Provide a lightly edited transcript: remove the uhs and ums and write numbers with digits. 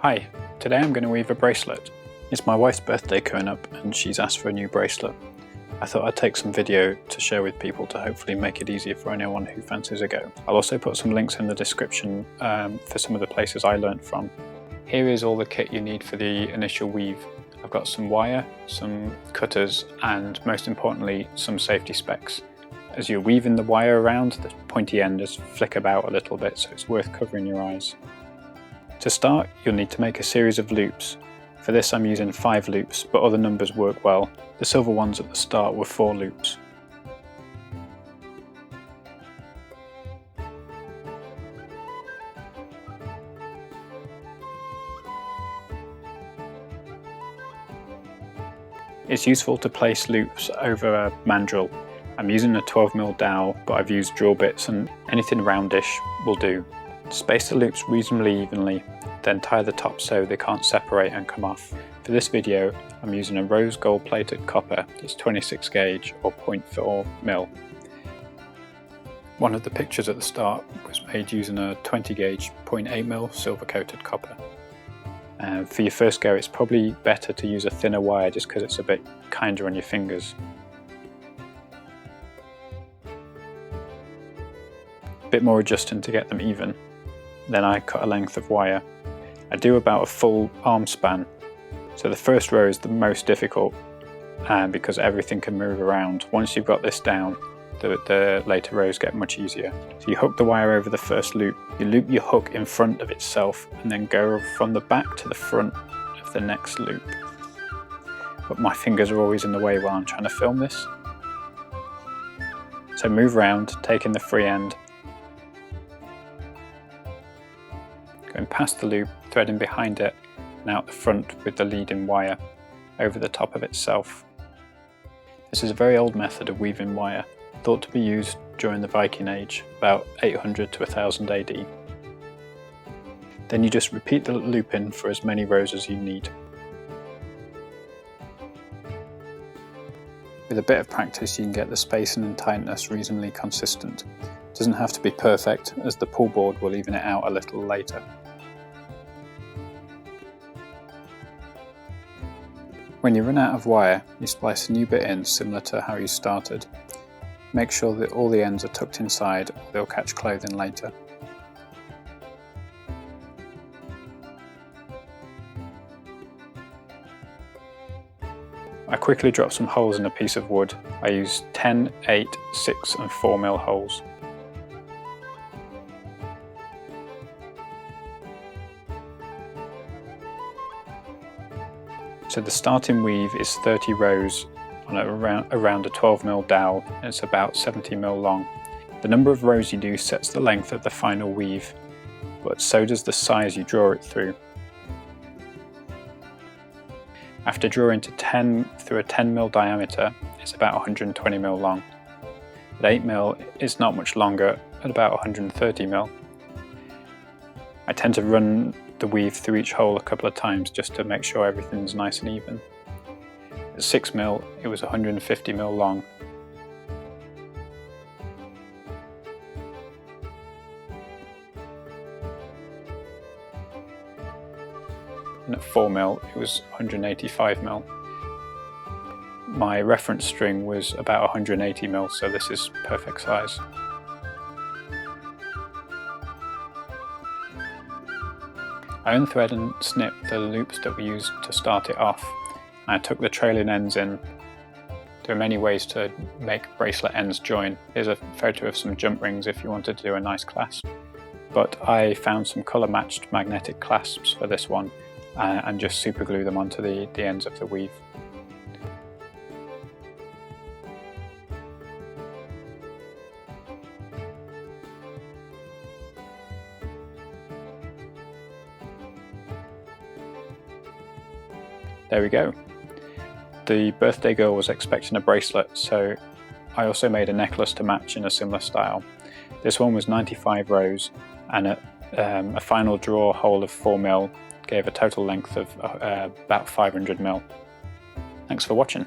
Hi, today I'm going to weave a bracelet. It's my wife's birthday coming up and she's asked for a new bracelet. I thought I'd take some video to share with people to hopefully make it easier for anyone who fancies a go. I'll also put some links in the description for some of the places I learnt from. Here is all the kit you need for the initial weave. I've got some wire, some cutters and most importantly some safety specs. As you're weaving the wire around, the pointy end does flick about a little bit, so it's worth covering your eyes. To start, you'll need to make a series of loops. For this I'm using 5 loops, but other numbers work well. The silver ones at the start were 4 loops. It's useful to place loops over a mandrel. I'm using a 12mm dowel, but I've used drill bits and anything roundish will do. Space the loops reasonably evenly, then tie the top so they can't separate and come off. For this video I'm using a rose gold plated copper that's 26 gauge or 0.4mm. One of the pictures at the start was made using a 20 gauge 0.8mm silver coated copper. For your first go it's probably better to use a thinner wire just because it's a bit kinder on your fingers. A bit more adjusting to get them even. Then I cut a length of wire. I do about a full arm span. So the first row is the most difficult because everything can move around. Once you've got this down, the later rows get much easier. So you hook the wire over the first loop, you loop your hook in front of itself and then go from the back to the front of the next loop. But my fingers are always in the way while I'm trying to film this. So move around, taking the free end, going past the loop, threading behind it and out the front with the leading wire over the top of itself. This is a very old method of weaving wire, thought to be used during the Viking Age, about 800 to 1000 AD. Then you just repeat the looping for as many rows as you need. With a bit of practice you can get the spacing and tightness reasonably consistent. It doesn't have to be perfect, as the pull board will even it out a little later. When you run out of wire, you splice a new bit in similar to how you started. Make sure that all the ends are tucked inside or they'll catch clothing later. I quickly drop some holes in a piece of wood. I use 10, 8, 6 and 4mm holes. So the starting weave is 30 rows on around a 12mm dowel and it's about 70mm long. The number of rows you do sets the length of the final weave, but so does the size you draw it through. After drawing to 10 through a 10mm diameter, it's about 120mm long. At 8mm it's not much longer, at about 130mm. I tend to run the weave through each hole a couple of times just to make sure everything's nice and even. At 6mm it was 150mm long. And at 4mm it was 185mm. My reference string was about 180mm, so this is perfect size. I unthread and snip the loops that we used to start it off. I took the trailing ends in. There are many ways to make bracelet ends join. Here's a photo of some jump rings if you wanted to do a nice clasp. But I found some colour matched magnetic clasps for this one and just super glue them onto the ends of the weave. There we go. The birthday girl was expecting a bracelet, so I also made a necklace to match in a similar style. This one was 95 rows and a final draw hole of 4mm gave a total length of about 500mm. Thanks for watching.